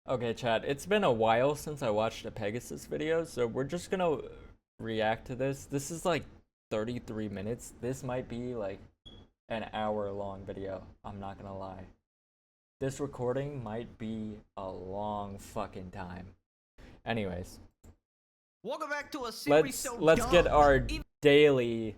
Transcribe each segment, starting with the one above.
Okay, Chad, it's been a while since I watched a Pegasus video, so we're just gonna react to this. This is like 33 minutes. This might be like an hour long video. I'm not gonna lie. This recording might be a long fucking time. Anyways, Welcome back to a series let's get our daily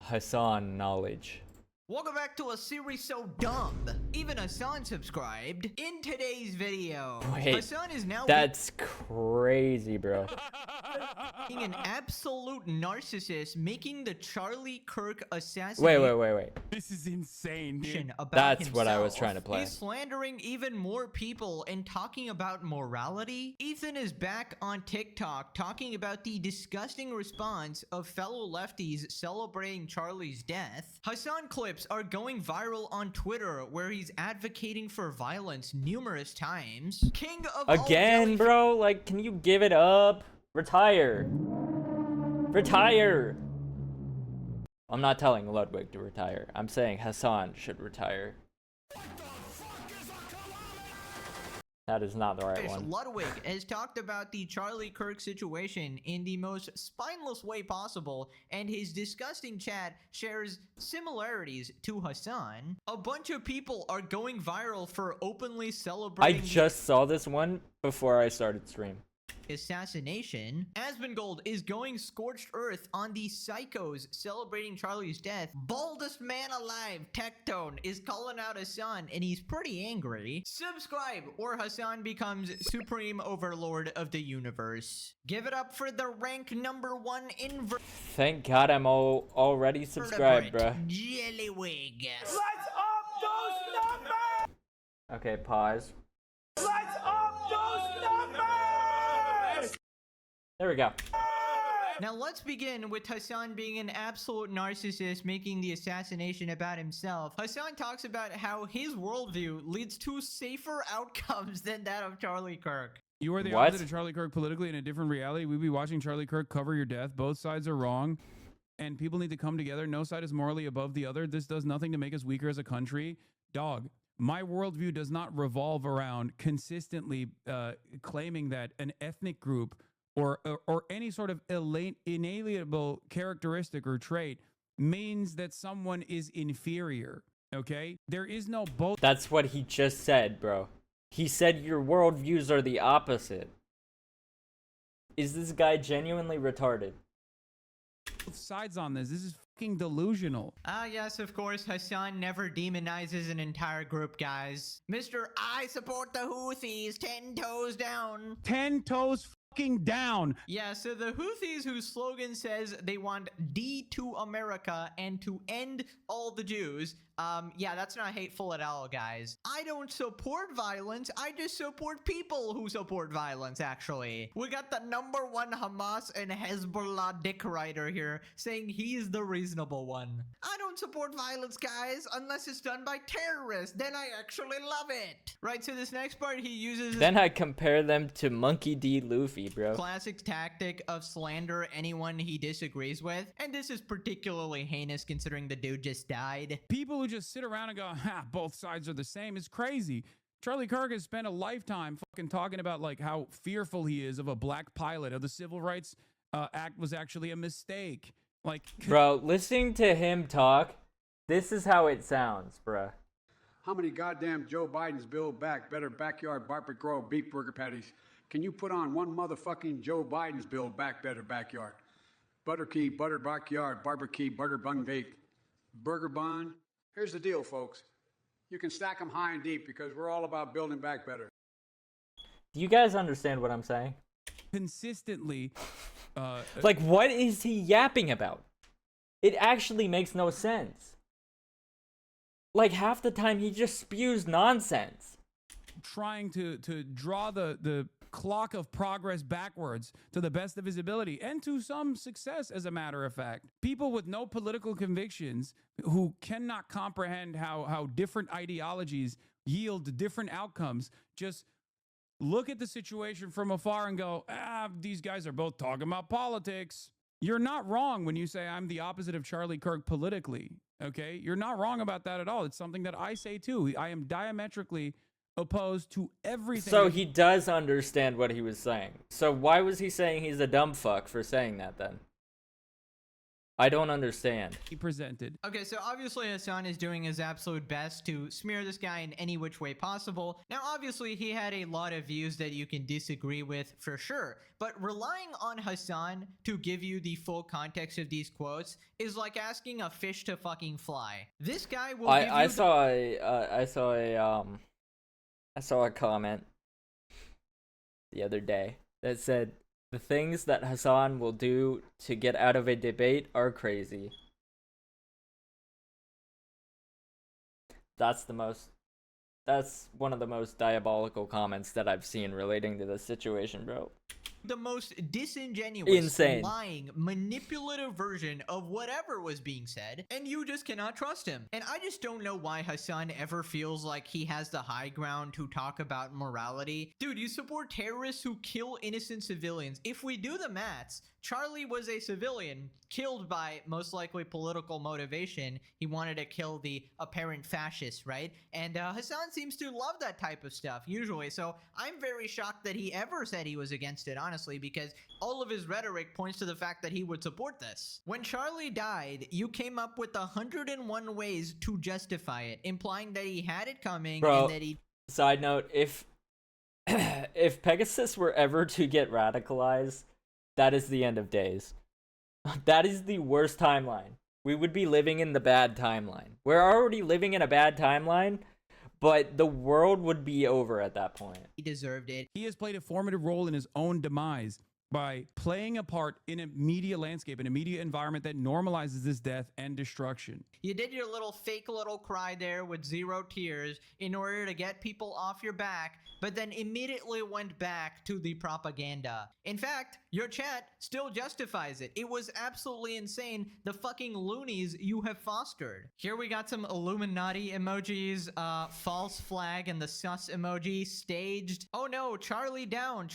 Hasan knowledge. Welcome back to a series so dumb. Even Hasan subscribed. In today's video, Wait, Hasan is now that's crazy, bro. being an absolute narcissist, making the Charlie Kirk assassination. Wait. This is insane, dude. About That's himself. what I was trying to play. He's slandering even more people and talking about morality. Ethan is back on TikTok talking about the disgusting response of fellow lefties celebrating Charlie's death. Hasan clips are going viral on Twitter where he's advocating for violence numerous times. King of Again, bro, like, can you give it up? Retire. Retire. I'm not telling Ludwig to retire. I'm saying Hasan should retire. That is not the right one. Ludwig has talked about the Charlie Kirk situation in the most spineless way possible, and his disgusting chat shares similarities to Hasan. A bunch of people are going viral for openly I celebrating just saw this one before I started stream. assassination. Asmongold is going scorched earth on the psychos celebrating Charlie's death. Baldest man alive, Tectone, is calling out Hasan, and he's pretty angry. Subscribe or Hasan becomes supreme overlord of the universe. Give it up for the rank #1 invertebrate Thank God I'm already subscribed, bruh. Jellywig. Let's up those numbers! Okay, pause. Let's up those numbers! There we go. Now let's begin with Hasan being an absolute narcissist, making the assassination about himself. Hasan talks about how his worldview leads to safer outcomes than that of Charlie Kirk. You are the What? opposite of Charlie Kirk politically in a different reality. We'd be watching Charlie Kirk cover your death. Both sides are wrong. And people need to come together. No side is morally above the other. This does nothing to make us weaker as a country. Dog, my worldview does not revolve around consistently claiming that an ethnic group or any sort of inalienable characteristic or trait means that someone is inferior. Okay? There is no both. That's what he just said, bro. He said your worldviews are the opposite. Is this guy genuinely retarded? Sides on this. This is fucking delusional. Yes, of course, Hasan never demonizes an entire group, guys. Mr. I support the Houthis, 10 toes down. 10 toes fucking down. Yeah, so the Houthis, whose slogan says they want D to America and to end all the Jews. Yeah, that's not hateful at all, guys. I don't support violence. I just support people who support violence, actually. We got the #1 Hamas and Hezbollah dick rider here saying he's the reasonable one. I don't support violence, guys, unless it's done by terrorists. Then I actually love it. Right, so this next part he uses... Then I compare them to Monkey D. Luffy, bro. classic tactic of slander anyone he disagrees with, and this is particularly heinous considering the dude just died. People who just sit around and go, ha, both sides are the same is crazy. Charlie Kirk has spent a lifetime fucking talking about like how fearful he is of a black pilot, of the Civil Rights Act was actually a mistake. Like, Bro, listening to him talk, this is how it sounds, bruh. How many goddamn Joe Bidens build back better backyard barbecue grill beef burger patties? Can you put on one motherfucking Joe Biden's build back better backyard? Butter key, butter backyard, barbecue, butter bun bake, burger bun. Here's the deal, folks. You can stack them high and deep because we're all about building back better. Do you guys understand what I'm saying? consistently Like, what is he yapping about? It actually makes no sense. Like, half the time he just spews nonsense. trying to draw the clock of progress backwards to the best of his ability, and to some success, as a matter of fact. People with no political convictions who cannot comprehend how different ideologies yield different outcomes just look at the situation from afar and go, these guys are both talking about politics. You're not wrong when you say I'm the opposite of Charlie Kirk politically, okay? You're not wrong about that at all. It's something that I say too. I am diametrically opposed to everything. So that he does understand what he was saying. So why was he saying he's a dumb fuck for saying that then? I don't understand. he presented. Okay, so obviously Hasan is doing his absolute best to smear this guy in any which way possible. Now, obviously, he had a lot of views that you can disagree with for sure, but relying on Hasan to give you the full context of these quotes is like asking a fish to fucking fly. This guy will give you I saw a comment the other day that said the things that Hasan will do to get out of a debate are crazy. That's one of the most diabolical comments that I've seen relating to this situation, bro. the most disingenuous, Insane, lying, manipulative version of whatever was being said, and you just cannot trust him. And I just don't know why Hasan ever feels like he has the high ground to talk about morality. Dude, you support terrorists who kill innocent civilians. If we do the maths, Charlie was a civilian killed by most likely political motivation. He wanted to kill the apparent fascists, right? And Hasan seems to love that type of stuff usually. So I'm very shocked that he ever said he was against it, honestly, because all of his rhetoric points to the fact that he would support this. When Charlie died, you came up with 101 ways to justify it, implying that he had it coming and that he... Side note, if Pegasus were ever to get radicalized, that is the end of days. That is the worst timeline. We would be living in the bad timeline. We're already living in a bad timeline, but the world would be over at that point. He deserved it. He has played a formative role in his own demise by playing a part in a media landscape, in a media environment that normalizes this death and destruction. You did your little fake little cry there with 0 tears in order to get people off your back, but then immediately went back to the propaganda. In fact, your chat still justifies it. It was absolutely insane, the fucking loonies you have fostered. Here we got some Illuminati emojis, false flag and the sus emoji staged. Oh no, Charlie down,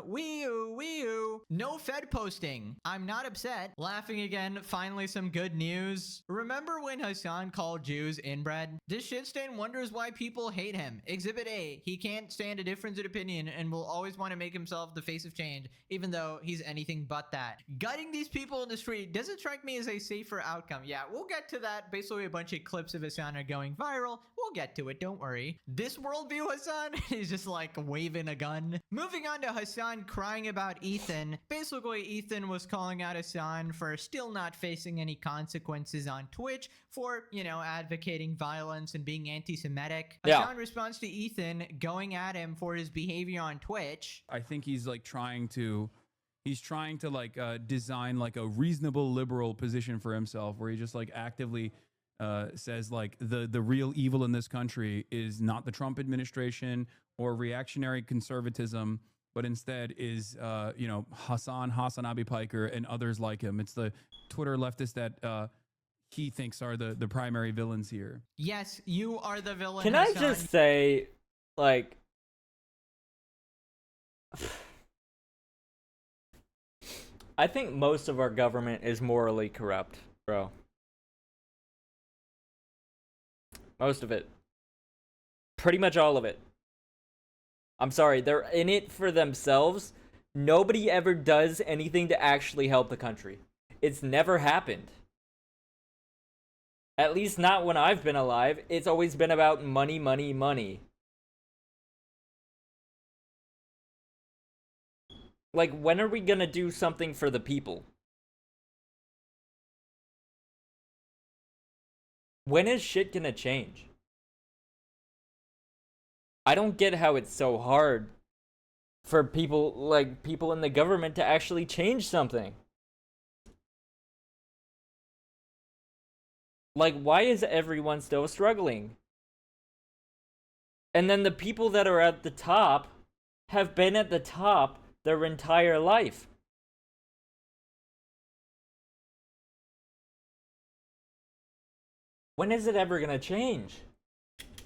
wee-oo, wee-oo. No Fed posting. I'm not upset. Laughing again, finally some good news. Remember when Hasan called Jews inbred? This shitstain wonders why people hate him. Exhibit A, he can't stand a difference in opinion and will always want to make himself the face of change, even though he's anything but that. Gutting these people in the street doesn't strike me as a safer outcome. Yeah, we'll get to that. Basically, a bunch of clips of Hasan are going viral. We'll get to it, don't worry. This worldview Hasan is just like waving a gun. Moving on to Hasan crying about Ethan. Basically, Ethan was calling out Hasan for still not facing any consequences on Twitch for, you know, advocating violence and being anti-Semitic. Yeah. Hasan responds to Ethan going at him for his behavior on Twitch. I think he's like trying to like design like a reasonable liberal position for himself, where he just like actively says like the real evil in this country is not the Trump administration or reactionary conservatism, but instead is Hasan Abi Piker and others like him. It's the Twitter leftists that he thinks are the primary villains here. Yes, you are the villain. Can Hasan. I just say, like, I think most of our government is morally corrupt, bro. Most of it. Pretty much all of it. I'm sorry, they're in it for themselves. Nobody ever does anything to actually help the country. It's never happened. At least not when I've been alive. It's always been about money, money, money. Like, when are we gonna do something for the people? When is shit gonna change? I don't get how it's so hard for people in the government to actually change something. Like, why is everyone still struggling? And then the people that are at the top have been at the top their entire life. When is it ever gonna change?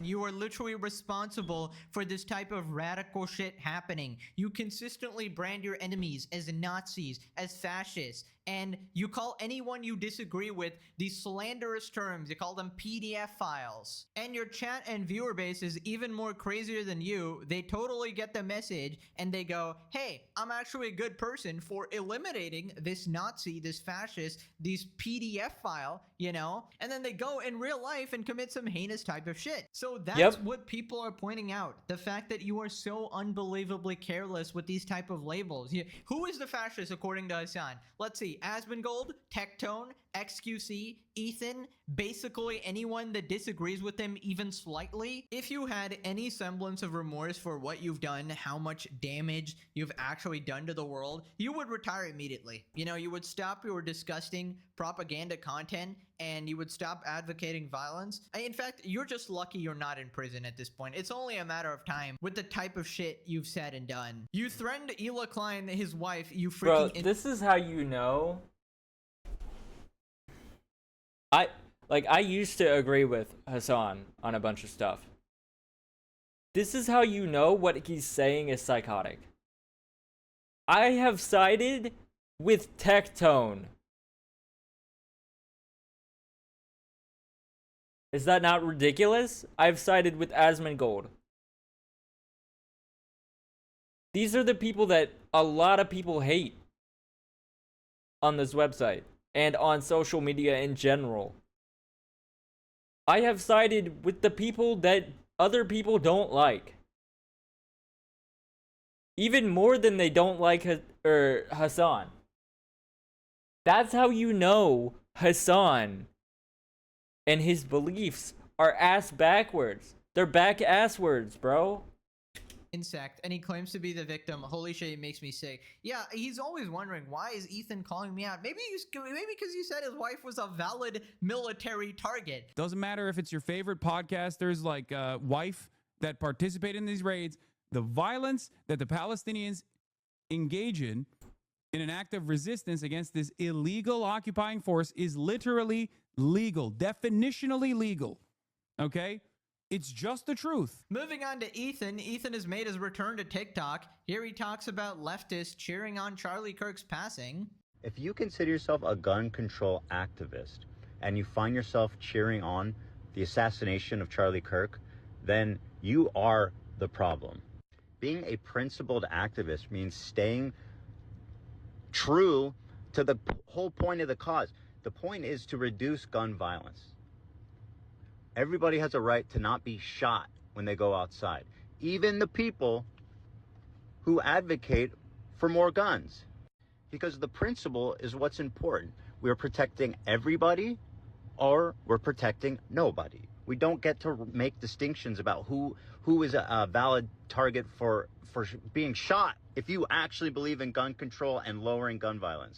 You are literally responsible for this type of radical shit happening. You consistently brand your enemies as Nazis, as fascists, and you call anyone you disagree with these slanderous terms. You call them PDF files. And your chat and viewer base is even more crazier than you. They totally get the message and they go, hey, I'm actually a good person for eliminating this Nazi, this fascist, this PDF file, you know? And then they go in real life and commit some heinous type of shit. So that's what people are pointing out. The fact that you are so unbelievably careless with these type of labels. Who is the fascist according to Hasan? Let's see. Asmongold, Tectone, XQC, Ethan, basically anyone that disagrees with him even slightly. If you had any semblance of remorse for what you've done, how much damage you've actually done to the world, you would retire immediately. You know, you would stop your disgusting propaganda content and you would stop advocating violence. In fact, you're just lucky you're not in prison at this point. It's only a matter of time with the type of shit you've said and done. You threatened Ela Klein, his wife, you freaking— Bro, this is how you know. I used to agree with Hasan on a bunch of stuff. This is how you know what he's saying is psychotic. I have sided with Tectone. Is that not ridiculous? I've sided with Asmongold. These are the people that a lot of people hate on this website and on social media in general. I have sided with the people that other people don't like. Even more than they don't like Hasan. That's how you know Hasan and his beliefs are ass backwards. They're back ass words, bro. Insect, and he claims to be the victim. Holy shit, it makes me sick. Yeah, he's always wondering, why is Ethan calling me out? Maybe because you said his wife was a valid military target. Doesn't matter if it's your favorite podcasters like wife that participate in these raids. The violence that the Palestinians engage in an act of resistance against this illegal occupying force is literally legal, definitionally legal. Okay? It's just the truth. Moving on to Ethan. Ethan has made his return to TikTok. Here he talks about leftists cheering on Charlie Kirk's passing. If you consider yourself a gun control activist and you find yourself cheering on the assassination of Charlie Kirk, then you are the problem. Being a principled activist means staying true to the whole point of the cause. The point is to reduce gun violence. Everybody has a right to not be shot when they go outside. Even the people who advocate for more guns. Because the principle is what's important. We're protecting everybody or we're protecting nobody. We don't get to make distinctions about who is a valid target for being shot if you actually believe in gun control and lowering gun violence.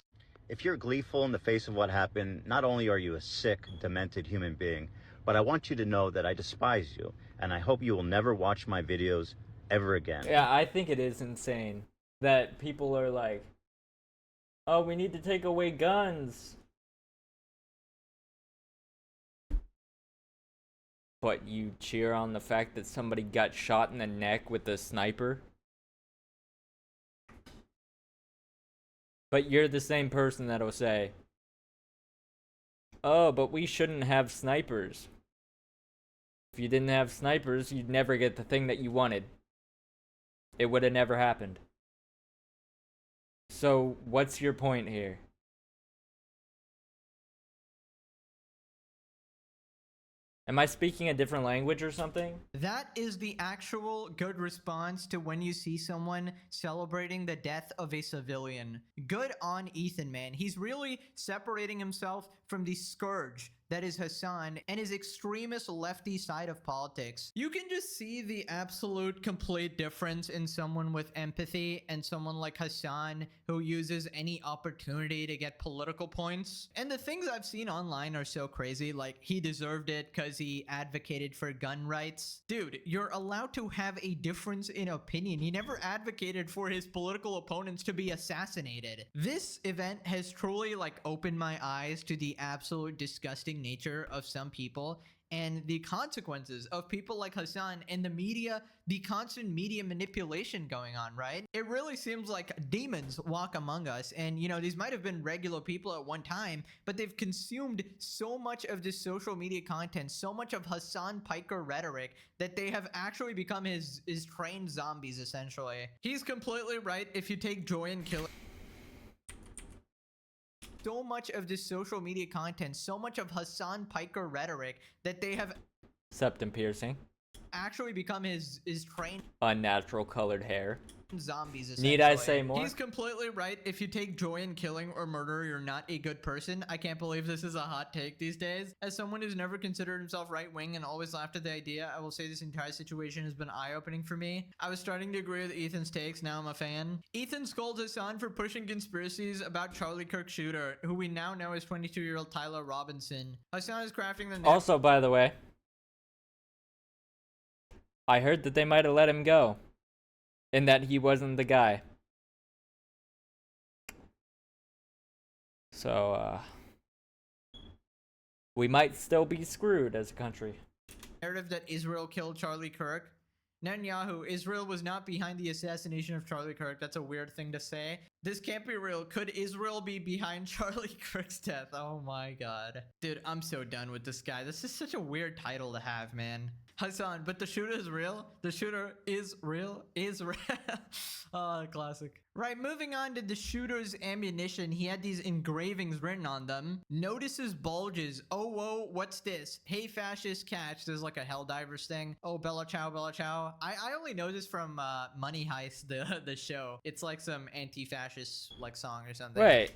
If you're gleeful in the face of what happened, not only are you a sick, demented human being, but I want you to know that I despise you, and I hope you will never watch my videos ever again. Yeah, I think it is insane that people are like, oh, we need to take away guns. But you cheer on the fact that somebody got shot in the neck with a sniper? But you're the same person that'll say, oh, but we shouldn't have snipers. If you didn't have snipers, you'd never get the thing that you wanted. It would have never happened. So, what's your point here? Am I speaking a different language or something? That is the actual good response to when you see someone celebrating the death of a civilian. Good on Ethan, man. He's really separating himself from the scourge that is Hasan and his extremist lefty side of politics. You can just see the absolute complete difference in someone with empathy and someone like Hasan who uses any opportunity to get political points. And the things I've seen online are so crazy, like he deserved it because he advocated for gun rights. Dude, you're allowed to have a difference in opinion. He never advocated for his political opponents to be assassinated. This event has truly opened my eyes to the absolute disgusting nature of some people and the consequences of people like Hasan and the media, the constant media manipulation going on, right? It really seems like demons walk among us. And, you know, these might have been regular people at one time, but they've consumed so much of this social media content, so much of Hasan Piker rhetoric, that they have actually become his trained zombies, essentially. He's completely right. If you take joy in killing so much of this social media content, so much of Hasan Piker rhetoric, that they have Septum piercing. actually become his trained Unnatural colored hair. zombies, essentially. Need I say more? He's completely right. If you take joy in killing or murder, you're not a good person. I can't believe this is a hot take these days. As someone who's never considered himself right-wing and always laughed at the idea, I will say this entire situation has been eye-opening for me. I was starting to agree with Ethan's takes. Now I'm a fan. Ethan scolds Hasan for pushing conspiracies about Charlie Kirk shooter, who we now know is 22-year-old Tyler Robinson. Hasan is crafting the Also, by the way, I heard that they might have let him go. And that he wasn't the guy. So, we might still be screwed as a country. narrative that Israel killed Charlie Kirk. Netanyahu, Israel was not behind the assassination of Charlie Kirk. That's a weird thing to say. This can't be real. Could Israel be behind Charlie Kirk's death? Oh my god. Dude, I'm so done with this guy. This is such a weird title to have, man. Hasan, but the shooter is real? The shooter is real? Is real? Oh, classic. Right, moving on to the shooter's ammunition, he had these engravings written on them. Notices bulges. Oh, whoa, what's this? Hey, fascist, catch. There's like a Helldivers thing. Oh, Bella Ciao, Bella Ciao. I only know this from Money Heist, the show. It's like some anti-fascist like song or something. Wait.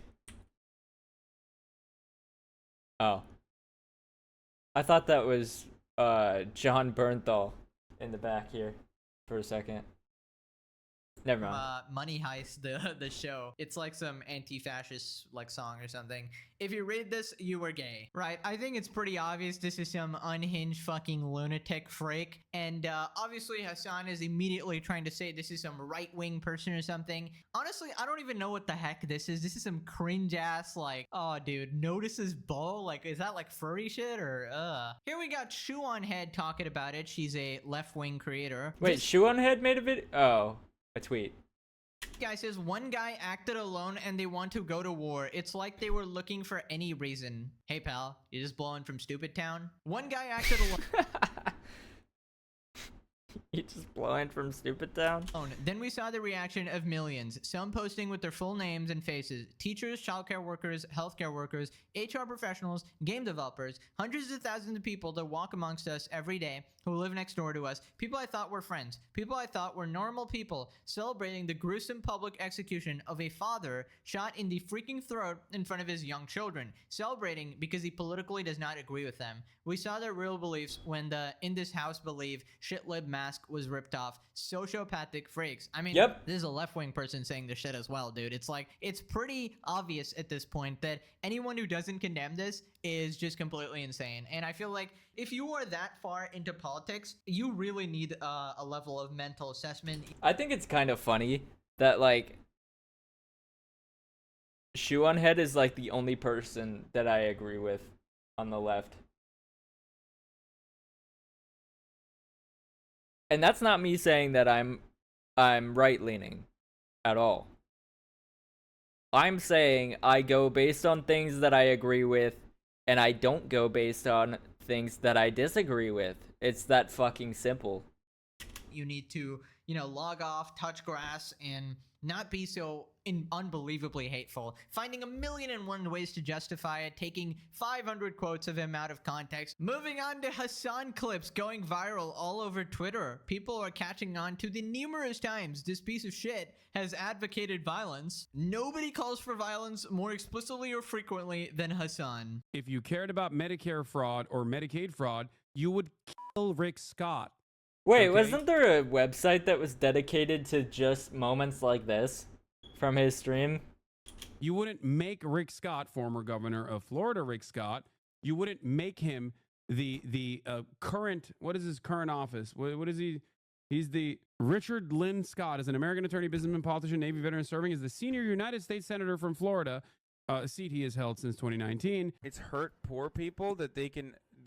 Oh. I thought that was John Bernthal in the back here for a second. Never mind. Money Heist, the show. It's like some anti-fascist like song or something. If you read this, you were gay. Right, I think it's pretty obvious this is some unhinged fucking lunatic freak. And obviously Hasan is immediately trying to say this is some right-wing person or something. Honestly, I don't even know what the heck this is. This is some cringe-ass like, oh dude, notices Bo? Like, is that like furry shit or Here we got Shoe on Head talking about it. She's a left-wing creator. Wait, Shoe on Head made a video? Oh, a tweet. Guy says one guy acted alone and they want to go to war. It's like they were looking for any reason. Hey pal, you just blowing from stupid town? One guy acted alone. You just blind from Stupid Town? Then we saw the reaction of millions, some posting with their full names and faces. Teachers, childcare workers, healthcare workers, HR professionals, game developers, hundreds of thousands of people that walk amongst us every day who live next door to us, people I thought were friends, people I thought were normal people, celebrating the gruesome public execution of a father shot in the freaking throat in front of his young children, celebrating because he politically does not agree with them. We saw their real beliefs when the in this house believe shitlib mask was ripped off. Sociopathic freaks. I mean, Yep. This is a left-wing person saying this shit as well, dude. It's like, it's pretty obvious at this point that anyone who doesn't condemn this is just completely insane. And I feel like if you are that far into politics, you really need a level of mental assessment. I think it's kind of funny that, like, Shoe on Head is, like, the only person that I agree with on the left. And that's not me saying that I'm right-leaning at all. I'm saying I go based on things that I agree with, and I don't go based on things that I disagree with. It's that fucking simple. You need to, log off, touch grass, and not be so unbelievably hateful. Finding 1,000,001 ways to justify it, taking 500 quotes of him out of context. Moving on to Hasan clips going viral all over Twitter. People are catching on to the numerous times this piece of shit has advocated violence. Nobody calls for violence more explicitly or frequently than Hasan. If you cared about Medicare fraud or Medicaid fraud, you would kill Rick Scott. Wait, Okay. wasn't there a website that was dedicated to just moments like this from his stream? You wouldn't make Rick Scott, former governor of Florida, Rick Scott, you wouldn't make him the current, what is his current office? What is he? He's the Richard Lynn Scott, is an American attorney, businessman, politician, Navy veteran, serving as the senior United States Senator from Florida, a seat he has held since 2019. It's hurt poor people that they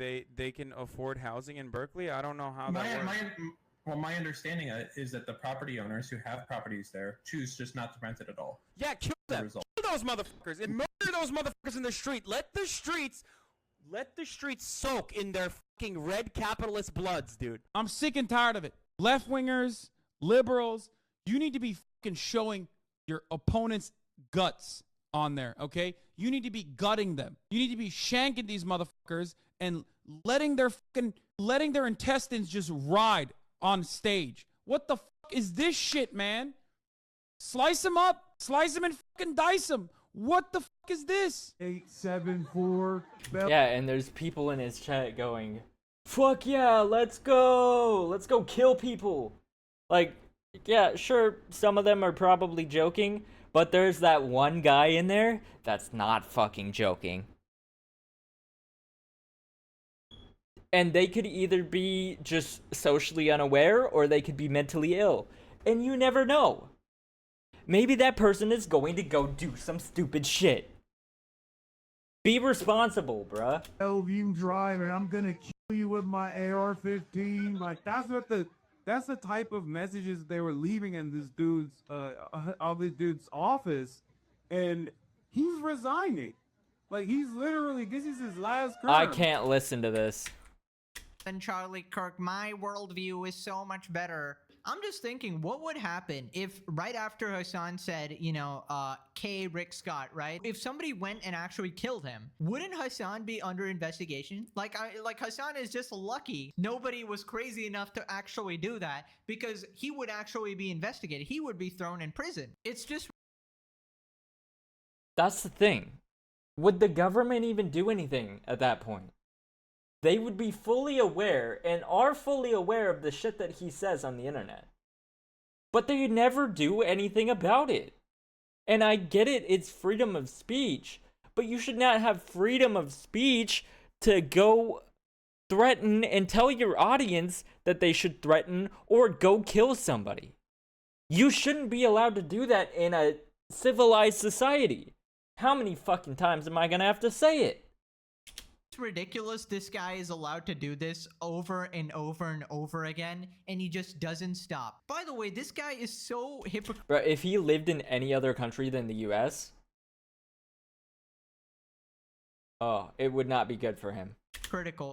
they can afford housing in Berkeley. I don't know how that works. My understanding is that the property owners who have properties there choose just not to rent it at all. Yeah, kill them. Kill those motherfuckers and murder those motherfuckers in the street. Let the streets soak in their fucking red capitalist bloods, dude. I'm sick and tired of it. Left wingers, liberals, you need to be fucking showing your opponent's guts on there, okay? You need to be gutting them. You need to be shanking these motherfuckers and letting their intestines just ride on stage. What the fuck is this shit, man? Slice them up, slice them and fucking dice them. What the fuck is this? 874. Yeah, and there's people in his chat going, fuck yeah, let's go kill people. Like, yeah, sure, some of them are probably joking, but there's that one guy in there that's not fucking joking. And they could either be just socially unaware or they could be mentally ill. And you never know. Maybe that person is going to go do some stupid shit. Be responsible, bruh. Bellevue Drive, and I'm gonna kill you with my AR-15. Like that's the type of messages they were leaving in this dude's office, and he's resigning. Like he's literally, this is his last term. I can't listen to this. Than Charlie Kirk, my worldview is so much better. I'm just thinking, what would happen if right after Hasan said, you know, K. Rick Scott, right? If somebody went and actually killed him, wouldn't Hasan be under investigation? Like Hasan is just lucky nobody was crazy enough to actually do that, because he would actually be investigated. He would be thrown in prison. It's just... That's the thing. Would the government even do anything at that point? They would be fully aware and are fully aware of the shit that he says on the internet. But they never do anything about it. And I get it, it's freedom of speech, but you should not have freedom of speech to go threaten and tell your audience that they should threaten or go kill somebody. You shouldn't be allowed to do that in a civilized society. How many fucking times am I gonna have to say it? It's ridiculous this guy is allowed to do this over and over and over again, and he just doesn't stop. By the way, this guy is so hypocritical. Bro, if he lived in any other country than the US, oh, it would not be good for him.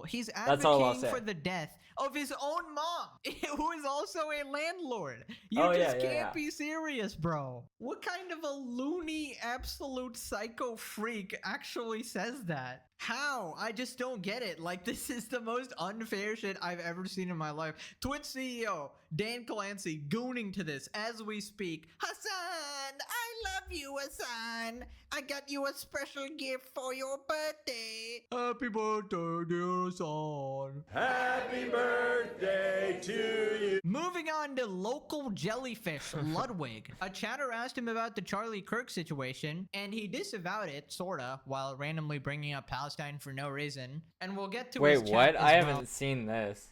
He's That's all I'll advocating say. for the death of his own mom, who is also a landlord. You Oh, just yeah, can't be serious, bro. What kind of a loony, absolute psycho freak actually says that? How? I just don't get it. Like, this is the most unfair shit I've ever seen in my life. Twitch CEO Dan Clancy gooning to this as we speak. Hasan, I love you, Hasan. I got you a special gift for your birthday. Happy birthday, dear Hasan. Happy birthday to you. Moving on to local jellyfish Ludwig. A chatter asked him about the Charlie Kirk situation, and he disavowed it, sorta, while randomly bringing up Palestine for no reason. And we'll get to his Wait, chat what? as I well, haven't seen this.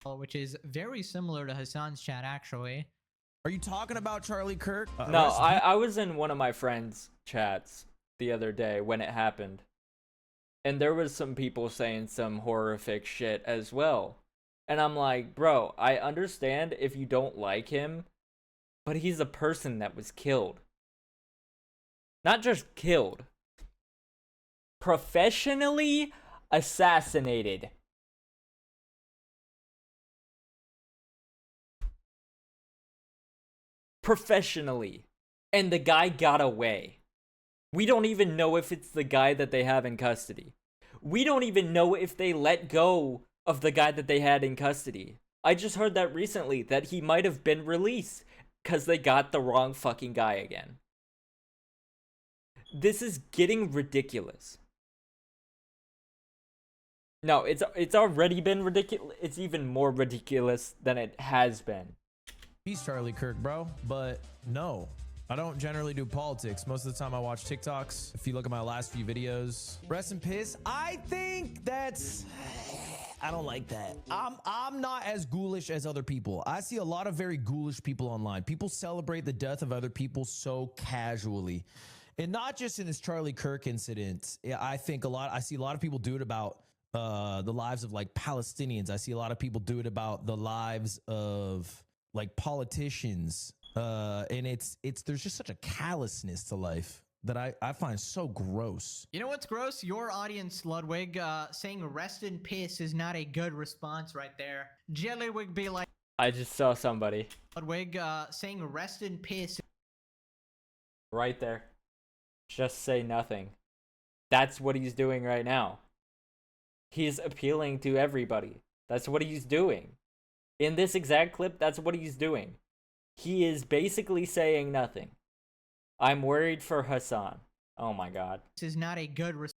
which is very similar to Hasan's chat, actually. Are you talking about Charlie Kirk? No, I was in one of my friends' chats the other day when it happened. And there was some people saying some horrific shit as well. And I'm like, bro, I understand if you don't like him, but he's a person that was killed. Not just killed. Professionally assassinated. Professionally. And the guy got away. We don't even know if it's the guy that they have in custody. We don't even know if they let go of the guy that they had in custody. I just heard that recently, that he might have been released because they got the wrong fucking guy again. This is getting ridiculous. No, it's already been ridiculous. It's even more ridiculous than it has been. He's Charlie Kirk, bro. But no, I don't generally do politics. Most of the time I watch TikToks. If you look at my last few videos, rest in piss. I think that's... I don't like that. I'm not as ghoulish as other people. I see a lot of very ghoulish people online. People celebrate the death of other people so casually. And not just in this Charlie Kirk incident. Yeah, I see a lot of people do it about the lives of like Palestinians. I see a lot of people do it about the lives of like politicians. And it's there's just such a callousness to life that I find so gross. You know what's gross? Your audience, Ludwig, saying rest in piss is not a good response right there. Jellywig be like, I just saw somebody Ludwig, saying rest in piss. right there. Just say nothing. That's what he's doing right now. He's appealing to everybody. That's what he's doing. In this exact clip, that's what he's doing. He is basically saying nothing. I'm worried for Hasan. Oh my god. This is not a good response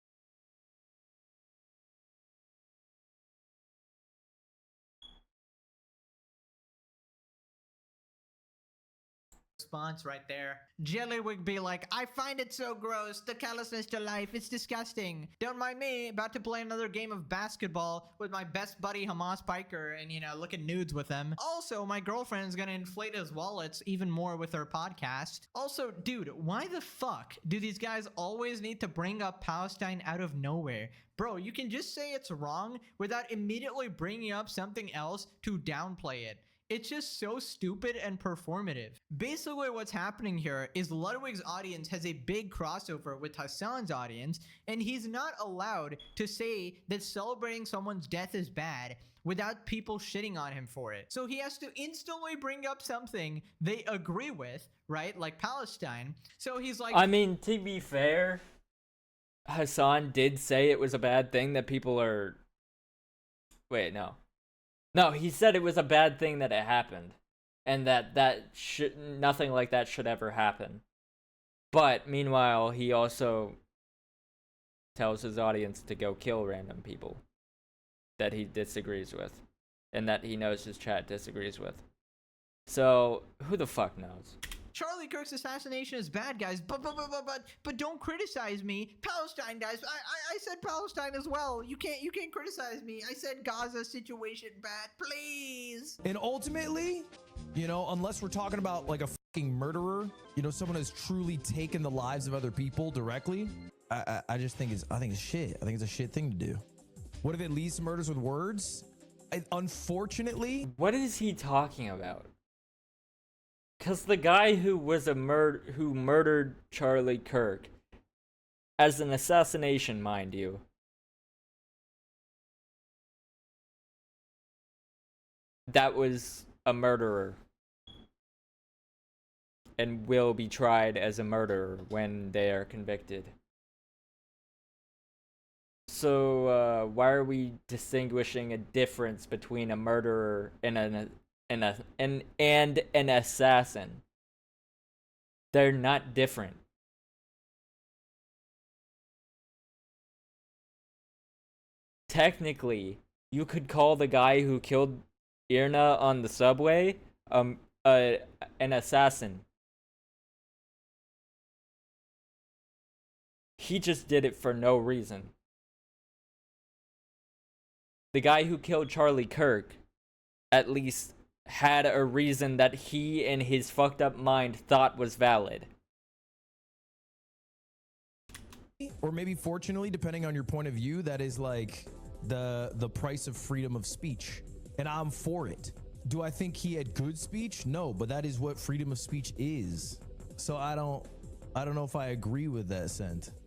right there. Jellywig be like, I find it so gross. The callousness to life. It's disgusting. Don't mind me. About to play another game of basketball with my best buddy Hamas Piker and, you know, look at nudes with him. Also, my girlfriend's gonna inflate his wallets even more with her podcast. Also, dude, why the fuck do these guys always need to bring up Palestine out of nowhere? Bro, you can just say it's wrong without immediately bringing up something else to downplay it. It's just so stupid and performative. Basically what's happening here is Ludwig's audience has a big crossover with Hasan's audience, and he's not allowed to say that celebrating someone's death is bad without people shitting on him for it. So he has to instantly bring up something they agree with, right? Like Palestine. So he's like, I mean, to be fair, Hasan did say it was a bad thing that people are... Wait, no. No, he said it was a bad thing that it happened. And that nothing like that should ever happen. But, meanwhile, he also tells his audience to go kill random people that he disagrees with. And that he knows his chat disagrees with. So, who the fuck knows? Charlie Kirk's assassination is bad, guys, but don't criticize me. Palestine, guys. I said Palestine as well. You can't criticize me. I said Gaza situation bad, please. And ultimately, you know, unless we're talking about like a fucking murderer, you know, someone who's truly taken the lives of other people directly, I just think it's shit. I think it's a shit thing to do. What if it leads to murders with words? Unfortunately, What is he talking about? Because the guy who was who murdered Charlie Kirk, as an assassination, mind you, that was a murderer and will be tried as a murderer when they are convicted. So why are we distinguishing a difference between a murderer and an assassin? They're not different. Technically, you could call the guy who killed Irna on the subway an assassin. He just did it for no reason. The guy who killed Charlie Kirk at least had a reason that he in his fucked up mind thought was valid. or maybe fortunately, depending on your point of view, that is like the price of freedom of speech. And I'm for it. Do I think he had good speech? No, but that is what freedom of speech is. So I don't know if I agree with that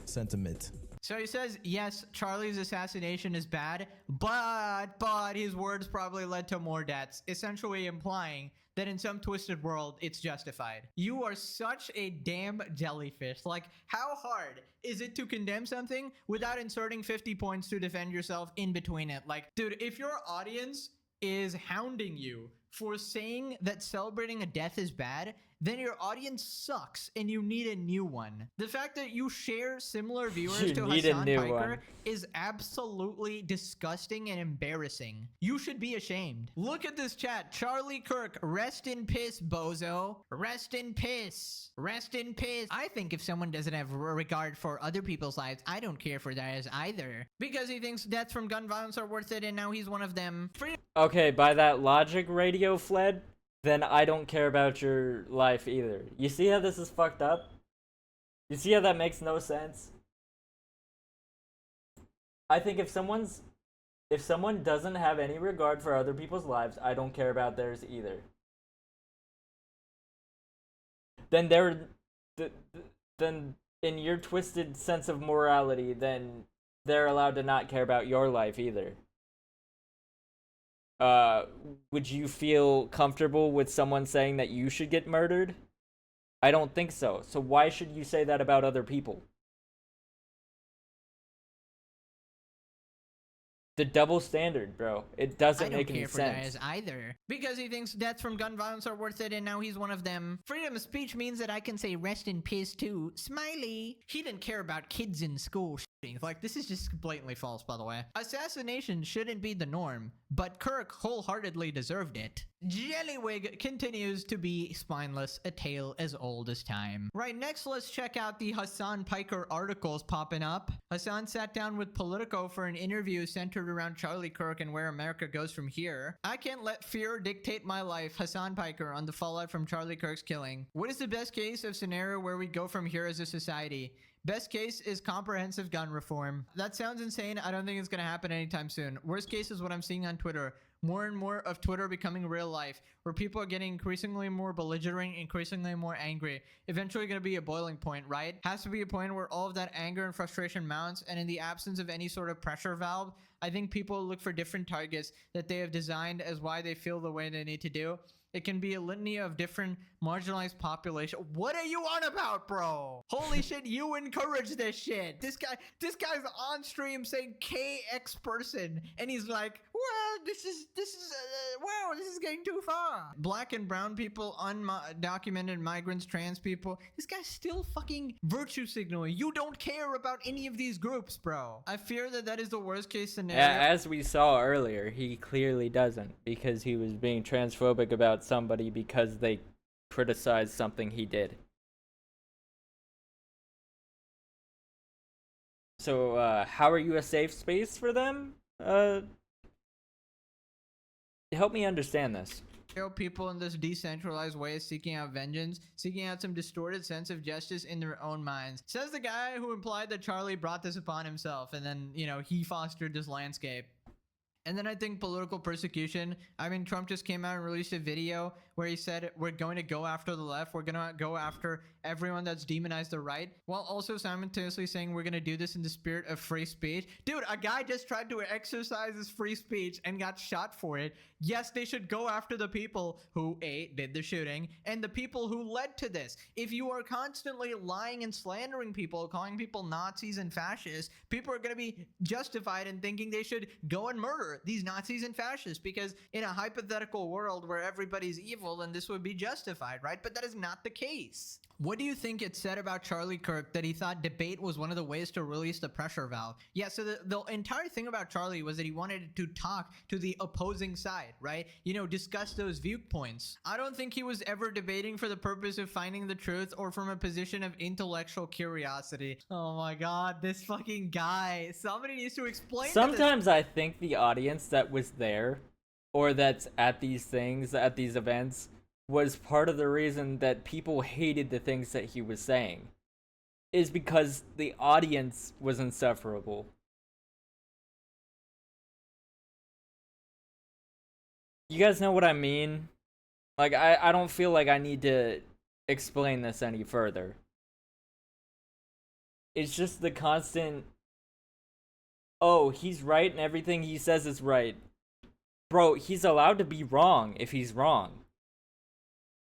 sentiment. So he says, yes, Charlie's assassination is bad, but his words probably led to more deaths, essentially implying that in some twisted world, it's justified. You are such a damn jellyfish. Like, how hard is it to condemn something without inserting 50 points to defend yourself in between it? Like, dude, if your audience is hounding you for saying that celebrating a death is bad, then your audience sucks and you need a new one. The fact that you share similar viewers to Hasan Piker is absolutely disgusting and embarrassing. You should be ashamed. Look at this chat. Charlie Kirk, rest in piss, bozo. Rest in piss. Rest in piss. I think if someone doesn't have regard for other people's lives, I don't care for theirs either. Because he thinks deaths from gun violence are worth it and now he's one of them. Okay, by that logic, Radio Fled, then I don't care about your life either. You see how this is fucked up? You see how that makes no sense? I think if someone's If someone doesn't have any regard for other people's lives, I don't care about theirs either. Then then in your twisted sense of morality, then they're allowed to not care about your life either. Would you feel comfortable with someone saying that you should get murdered? I don't think so. So why should you say that about other people? The double standard, bro. It doesn't make any sense. I don't care for guys either. Because he thinks deaths from gun violence are worth it and now he's one of them. Freedom of speech means that I can say rest in peace too. Smiley. He didn't care about kids in school shootings. Like, this is just blatantly false, by the way. Assassination shouldn't be the norm, but Kirk wholeheartedly deserved it. Jellywig continues to be spineless, a tale as old as time. Right, next let's check out the Hasan Piker articles popping up. Hasan sat down with Politico for an interview centered around Charlie Kirk and where America goes from here. I can't let fear dictate my life. Hasan Piker on the fallout from Charlie Kirk's killing. What is the best case of scenario where we go from here as a society? Best case is comprehensive gun reform. That sounds insane. I don't think it's gonna happen anytime soon. Worst case is what I'm seeing on Twitter. More and more of Twitter becoming real life, where people are getting increasingly more belligerent, increasingly more angry. Eventually gonna be a boiling point, right? Has to be a point where all of that anger and frustration mounts, and in the absence of any sort of pressure valve, I think people look for different targets that they have designed as why they feel the way they need to do. It can be a litany of different marginalized population. What are you on about, bro? Holy shit, you encourage this shit. This guy's on stream saying KX person, and he's like, well, this is getting too far. Black and brown people, undocumented migrants, trans people. This guy's still fucking virtue signaling. You don't care about any of these groups, bro. I fear that is the worst case scenario. As we saw earlier, he clearly doesn't, because he was being transphobic about somebody because they criticized something he did. So, how are you a safe space for them? Help me understand this. People in this decentralized way seeking out vengeance, seeking out some distorted sense of justice in their own minds. Says the guy who implied that Charlie brought this upon himself and then, you know, he fostered this landscape. And then I think political persecution. I mean, Trump just came out and released a video where he said, we're going to go after the left. We're going to go after everyone that's demonized the right, while also simultaneously saying we're going to do this in the spirit of free speech. Dude, a guy just tried to exercise his free speech and got shot for it. Yes, they should go after the people who, A, did the shooting, and the people who led to this. If you are constantly lying and slandering people, calling people Nazis and fascists, people are going to be justified in thinking they should go and murder these Nazis and fascists, because in a hypothetical world where everybody's evil, then this would be justified, right? But that is not the case. What do you think it said about Charlie Kirk that he thought debate was one of the ways to release the pressure valve? Yeah, so the entire thing about Charlie was that he wanted to talk to the opposing side, right? You know, discuss those viewpoints. I don't think he was ever debating for the purpose of finding the truth or from a position of intellectual curiosity. Oh my god, this fucking guy. Somebody needs to explain. Sometimes I think the audience that was there, or that's at these things, at these events, was part of the reason that people hated the things that he was saying, is because the audience was insufferable. You guys know what I mean? Like, I don't feel like I need to explain this any further. It's just the constant, oh, he's right and everything he says is right. Bro, he's allowed to be wrong if he's wrong.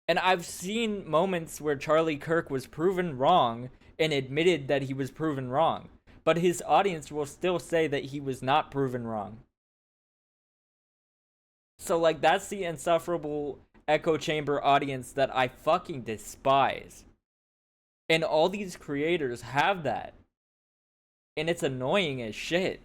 And I've seen moments where Charlie Kirk was proven wrong and admitted that he was proven wrong, but his audience will still say that he was not proven wrong. So, like, that's the insufferable echo chamber audience that I fucking despise. And all these creators have that. And it's annoying as shit.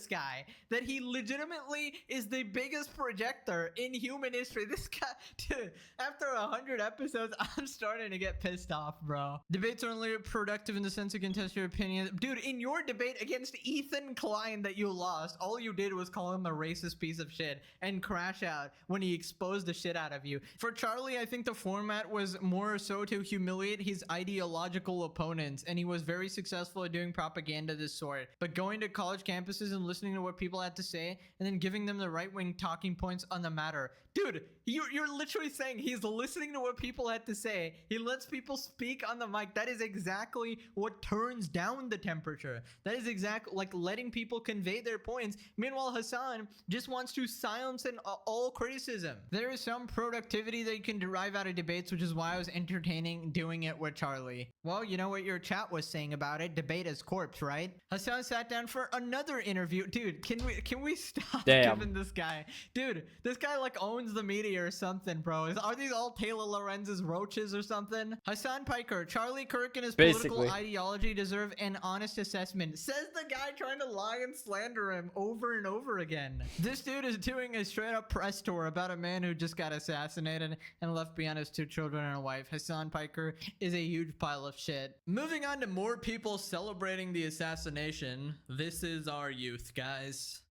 Guy that he legitimately is the biggest projector in human history. This guy, dude, after 100 episodes, I'm starting to get pissed off, bro. Debates are only productive in the sense of contest your opinion. Dude, in your debate against Ethan Klein that you lost, all you did was call him a racist piece of shit and crash out when he exposed the shit out of you. For Charlie, I think the format was more so to humiliate his ideological opponents, and he was very successful at doing propaganda of this sort. But going to college campuses and listening to what people people had to say and then giving them the right-wing talking points on the matter. Dude, you're literally saying he's listening to what people had to say. He lets people speak on the mic. That is exactly what turns down the temperature. That is exactly like letting people convey their points. Meanwhile, Hasan just wants to silence all criticism. There is some productivity that you can derive out of debates, which is why I was entertaining doing it with Charlie. Well, you know what your chat was saying about it. Debate is corpse, right? Hasan sat down for another interview. Dude, can we stop giving this guy? Dude, this guy like owns the media or something, bro. Are these all Taylor Lorenz's roaches or something? Hasan Piker, Charlie Kirk and his political ideology deserve an honest assessment. Says the guy trying to lie and slander him over and over again. This dude is doing a straight up press tour about a man who just got assassinated and left behind his 2 children and a wife. Hasan Piker is a huge pile of shit. Moving on to more people celebrating the assassination. This is our youth, guys.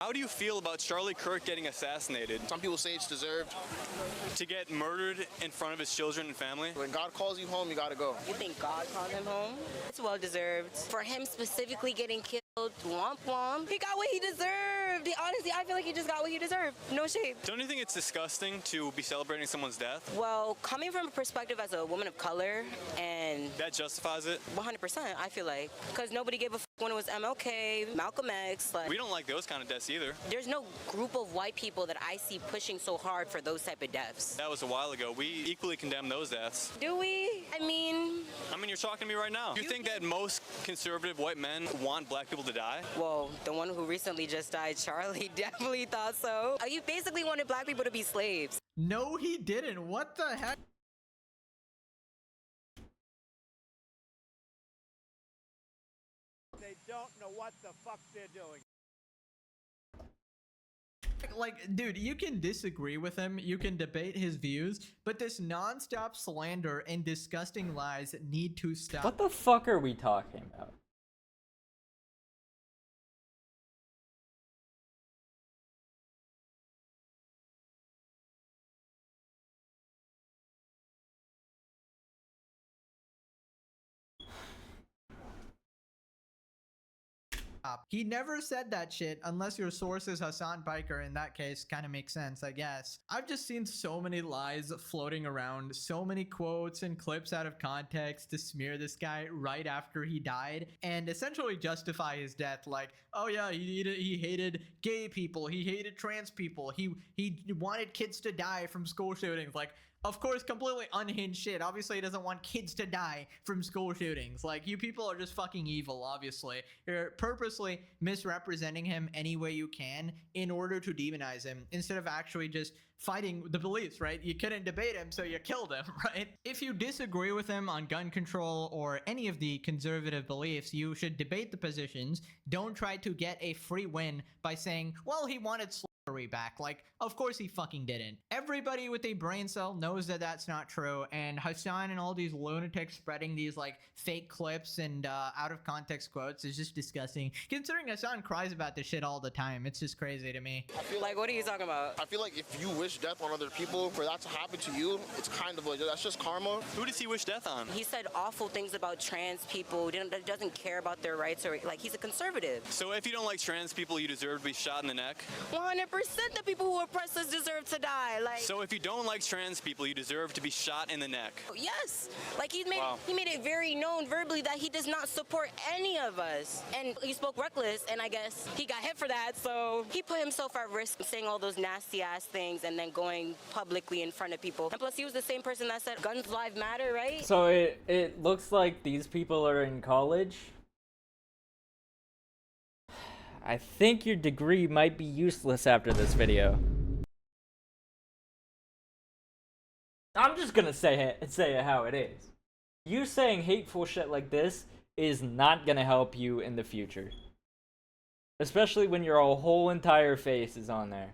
How do you feel about Charlie Kirk getting assassinated? Some people say it's deserved. To get murdered in front of his children and family? When God calls you home, you gotta go. You think God called him home? It's well deserved. For him specifically getting killed, womp womp. He got what he deserved. Honestly, I feel like he just got what he deserved. No shame. Don't you think it's disgusting to be celebrating someone's death? Well, coming from a perspective as a woman of color and... That justifies it? 100%, I feel like. Because nobody gave a f when it was MLK, Malcolm X. Like, we don't like those kind of deaths either. There's no group of white people that I see pushing so hard for those type of deaths. That was a while ago. We equally condemn those deaths. Do we? I mean, you're talking to me right now. Do you think that most conservative white men want black people to die? Well, the one who recently just died, Charlie, definitely thought so. You basically wanted black people to be slaves. No, he didn't. What the heck? They don't know what the fuck they're doing. Like, dude, you can disagree with him, you can debate his views, but this non-stop slander and disgusting lies need to stop. What the fuck are we talking about? He never said that shit unless your source is Hasan Piker. In that case, kind of makes sense, I guess. I've just seen so many lies floating around, so many quotes and clips out of context to smear this guy right after he died and essentially justify his death. Like, oh yeah, he hated gay people, he hated trans people, he wanted kids to die from school shootings. Like, of course, completely unhinged shit. Obviously, he doesn't want kids to die from school shootings. Like, you people are just fucking evil, obviously. You're purposely misrepresenting him any way you can in order to demonize him, instead of actually just fighting the beliefs, right? You couldn't debate him, so you killed him, right? If you disagree with him on gun control or any of the conservative beliefs, you should debate the positions. Don't try to get a free win by saying, well, he wanted slavery back. Like, of course he fucking didn't. Everybody with a brain cell knows that that's not true, and Hasan and all these lunatics spreading these like fake clips and out of context quotes is just disgusting. Considering Hasan cries about this shit all the time, it's just crazy to me. I feel like, what are you talking about? I feel like if you wish death on other people, for that to happen to you, it's kind of like, that's just karma. Who does he wish death on? He said awful things about trans people, doesn't care about their rights, or like, he's a conservative. So if you don't like trans people, you deserve to be shot in the neck? 100% the people who oppress us deserve to die. Like, so if you don't like trans people, you deserve to be shot in the neck? Yes. Like, he made it very known verbally that he does not support any of us. And he spoke reckless, and I guess he got hit for that, so he put himself at risk saying all those nasty ass things and then going publicly in front of people. And plus, he was the same person that said guns live matter, right? So it looks like these people are in college. I think your degree might be useless after this video. I'm just gonna say it how it is. You saying hateful shit like this is not gonna help you in the future. Especially when your whole entire face is on there.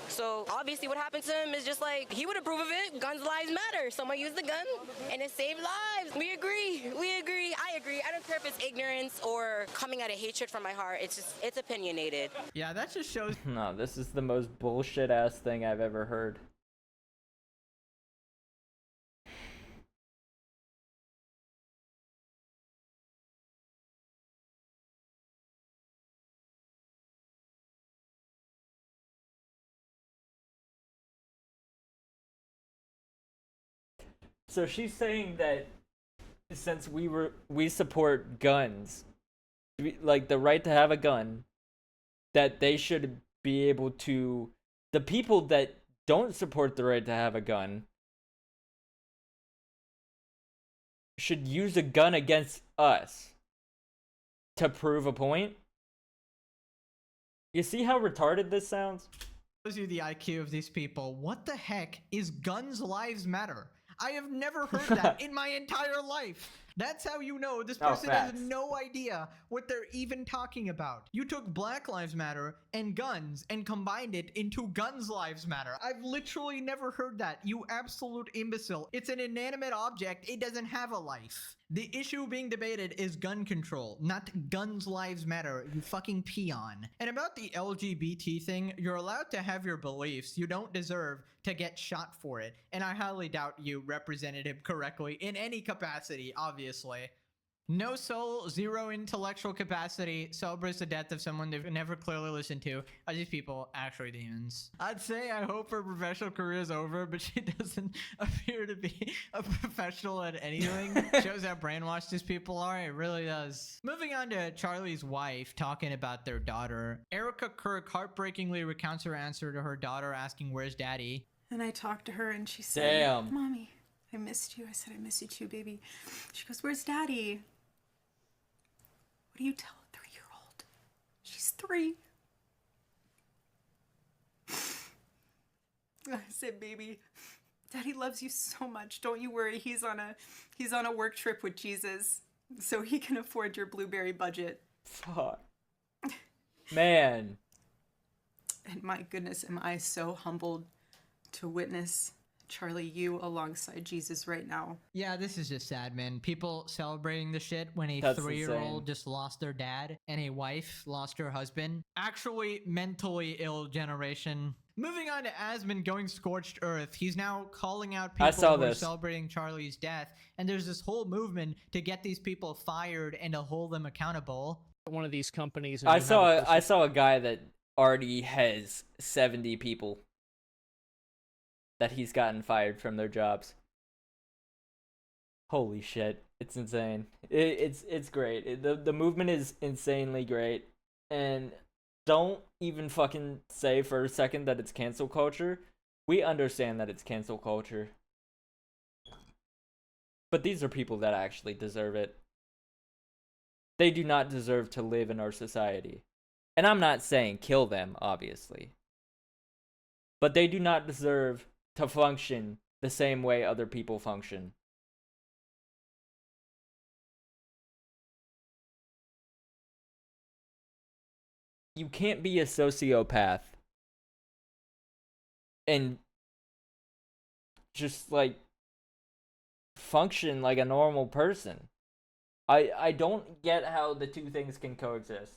So obviously what happened to him is just like, he would approve of it. Guns lives matter. Someone used the gun and it saved lives. We agree. I agree. I don't care if it's ignorance or coming out of hatred from my heart. It's opinionated. Yeah, that just shows. No, this is the most bullshit ass thing I've ever heard. So she's saying that since we support guns, like the right to have a gun, that they should be able to, the people that don't support the right to have a gun should use a gun against us to prove a point. You see how retarded this sounds? Shows you the IQ of these people. What the heck is guns lives matter? I have never heard that in my entire life. That's how you know this person has no idea what they're even talking about. You took Black Lives Matter and guns and combined it into Guns Lives Matter. I've literally never heard that, you absolute imbecile. It's an inanimate object. It doesn't have a life. The issue being debated is gun control, not Guns Lives Matter, you fucking peon. And about the LGBT thing, you're allowed to have your beliefs. You don't deserve to get shot for it. And I highly doubt you represented him correctly in any capacity, obviously. No soul, zero intellectual capacity, celebrates the death of someone they've never clearly listened to. Are these people actually demons? I'd say I hope her professional career is over, but she doesn't appear to be a professional at anything. Shows how brainwashed these people are. It really does. Moving on to Charlie's wife talking about their daughter. Erica Kirk heartbreakingly recounts her answer to her daughter asking, "Where's daddy?" And I talked to her and she said, Damn. "Mommy, I missed you." I said, "I miss you too, baby." She goes, "Where's daddy?" What do you tell a 3-year-old? She's 3. I said, "Baby, daddy loves you so much. Don't you worry. He's on a work trip with Jesus, so he can afford your blueberry budget." Fuck. Man. And my goodness, am I so humbled to witness Charlie, you alongside Jesus right now. Yeah, this is just sad, man. People celebrating the shit when a That's 3-year-old insane. just lost their dad and a wife lost her husband. Actually, mentally ill generation. Moving on to Asmund going scorched earth. He's now calling out people saw who are this. celebrating Charlie's death. And there's this whole movement to get these people fired and to hold them accountable. One of these companies. I saw a guy that already has 70 people that he's gotten fired from their jobs. Holy shit, it's insane. It's great. The movement is insanely great, and don't even fucking say for a second that it's cancel culture. We understand that it's cancel culture, but these are people that actually deserve it. They do not deserve to live in our society. And I'm not saying kill them, obviously. But they do not deserve to function the same way other people function. You can't be a sociopath and just like function like a normal person. I don't get how the two things can coexist.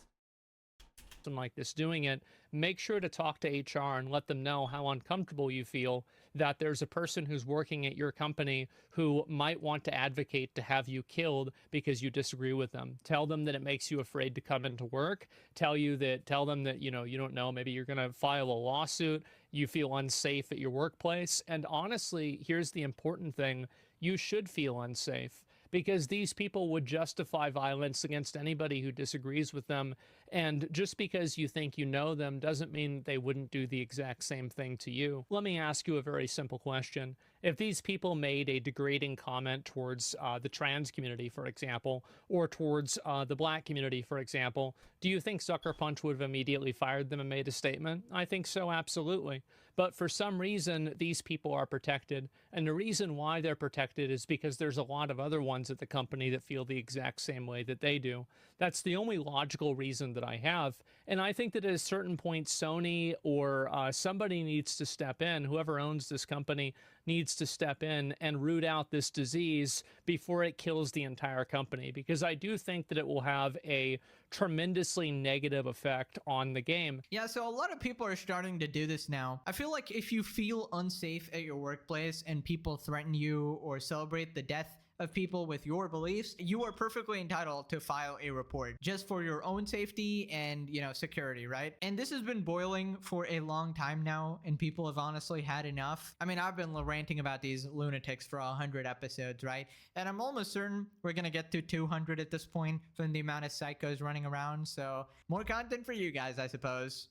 Like this doing it, make sure to talk to HR and let them know how uncomfortable you feel that there's a person who's working at your company who might want to advocate to have you killed because you disagree with them. Tell them that it makes you afraid to come into work. Tell them that, you know, you don't know, maybe you're going to file a lawsuit. You feel unsafe at your workplace. And honestly, here's the important thing. You should feel unsafe, because these people would justify violence against anybody who disagrees with them. And just because you think you know them doesn't mean they wouldn't do the exact same thing to you. Let me ask you a very simple question. If these people made a degrading comment towards the trans community, for example, or towards the black community, for example, do you think Sucker Punch would have immediately fired them and made a statement? I think so, absolutely. But for some reason, these people are protected. And the reason why they're protected is because there's a lot of other ones at the company that feel the exact same way that they do. That's the only logical reason that I have. And I think that at a certain point, Sony or somebody needs to step in. Whoever owns this company needs to step in and root out this disease before it kills the entire company. Because I do think that it will have a tremendously negative effect on the game. Yeah, so a lot of people are starting to do this now. I feel like if you feel unsafe at your workplace and people threaten you or celebrate the death of people with your beliefs, you are perfectly entitled to file a report just for your own safety and, you know, security, right? And this has been boiling for a long time now, and people have honestly had enough. I mean, I've been ranting about these lunatics for 100 episodes, right? And I'm almost certain we're gonna get to 200 at this point from the amount of psychos running around. So more content for you guys, I suppose.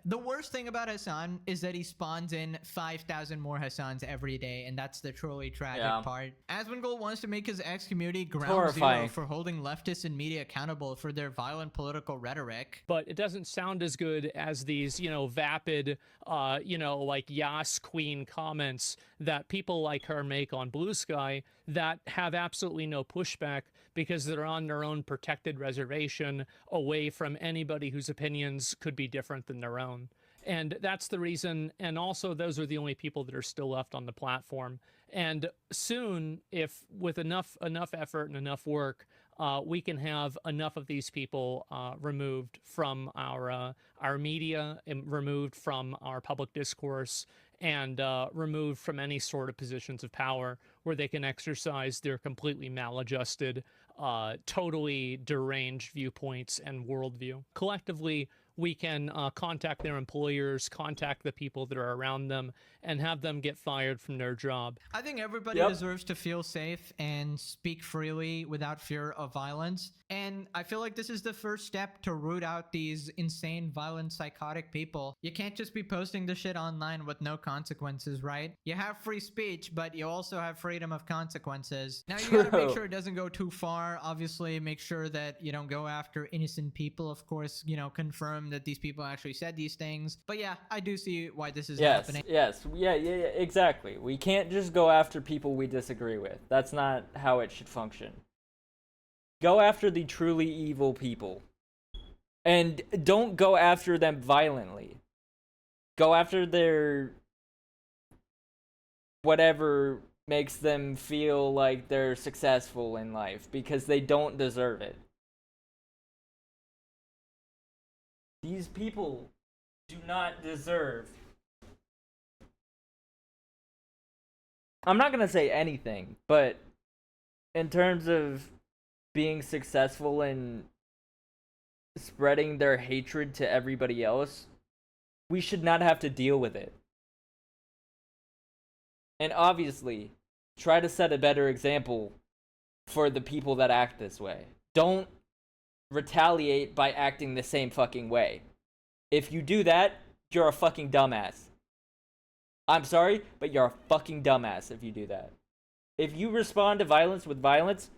The worst thing about Hasan is that he spawns in 5,000 more Hassans every day, and that's the truly tragic part. Asmongold wants to make his ex-community ground zero for holding leftists and media accountable for their violent political rhetoric. But it doesn't sound as good as these, you know, vapid, you know, like Yas Queen comments that people like her make on Blue Sky that have absolutely no pushback because they're on their own protected reservation away from anybody whose opinions could be different than their own. And that's the reason, and also those are the only people that are still left on the platform. And soon, if with enough effort and enough work, we can have enough of these people removed from our media, and removed from our public discourse, and removed from any sort of positions of power where they can exercise their completely maladjusted, totally deranged viewpoints and worldview. Collectively, we can contact their employers, contact the people that are around them, and have them get fired from their job. I think everybody deserves to feel safe and speak freely without fear of violence. And I feel like this is the first step to root out these insane, violent, psychotic people. You can't just be posting the shit online with no consequences, right? You have free speech, but you also have freedom of consequences. Now you gotta make sure it doesn't go too far. Obviously, make sure that you don't go after innocent people. Of course, you know, confirm that these people actually said these things. But yeah, I do see why this is happening. Yeah, exactly. We can't just go after people we disagree with. That's not how it should function. Go after the truly evil people. And don't go after them violently. Go after their whatever makes them feel like they're successful in life, because they don't deserve it. These people do not deserve. I'm not gonna say anything, but in terms of being successful in spreading their hatred to everybody else, we should not have to deal with it. And obviously, try to set a better example for the people that act this way. Don't retaliate by acting the same fucking way. If you do that, you're a fucking dumbass. I'm sorry, but you're a fucking dumbass if you do that. If you respond to violence with violence,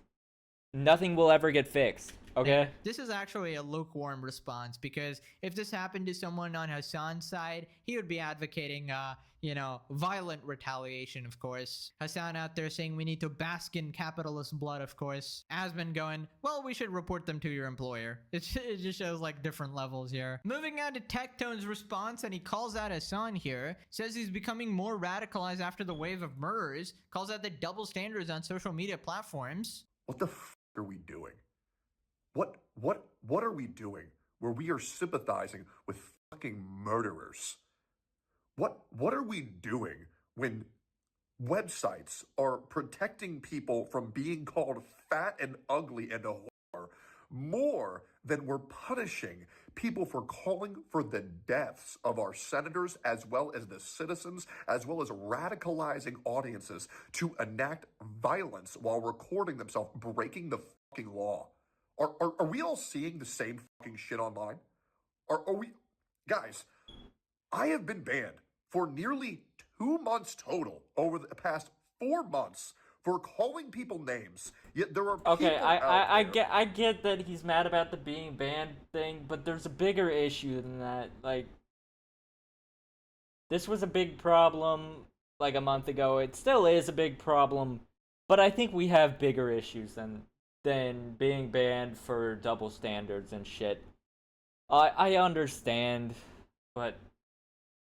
nothing will ever get fixed, okay? This is actually a lukewarm response, because if this happened to someone on Hasan's side, he would be advocating, you know, violent retaliation, of course. Hasan out there saying we need to bask in capitalist blood, of course. Asman going, well, we should report them to your employer. It just shows, like, different levels here. Moving on to Tektone's response, and he calls out Hasan here. Says he's becoming more radicalized after the wave of murders. Calls out the double standards on social media platforms. What the f are we doing? What are we doing where we are sympathizing with fucking murderers? What are we doing when websites are protecting people from being called fat and ugly and a whore more than we're punishing people for calling for the deaths of our senators, as well as the citizens, as well as radicalizing audiences to enact violence while recording themselves breaking the fucking law? Are we all seeing the same fucking shit online? Are we... Guys, I have been banned for nearly 2 months total over the past 4 months for calling people names. Yet there are people I get that he's mad about the being banned thing, but there's a bigger issue than that. Like, this was a big problem like a month ago. It still is a big problem, but I think we have bigger issues than being banned for double standards and shit. I understand, but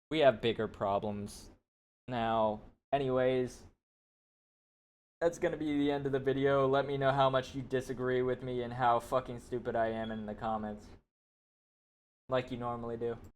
we have bigger problems now. Anyways, that's gonna be the end of the video. Let me know how much you disagree with me and how fucking stupid I am in the comments, like you normally do.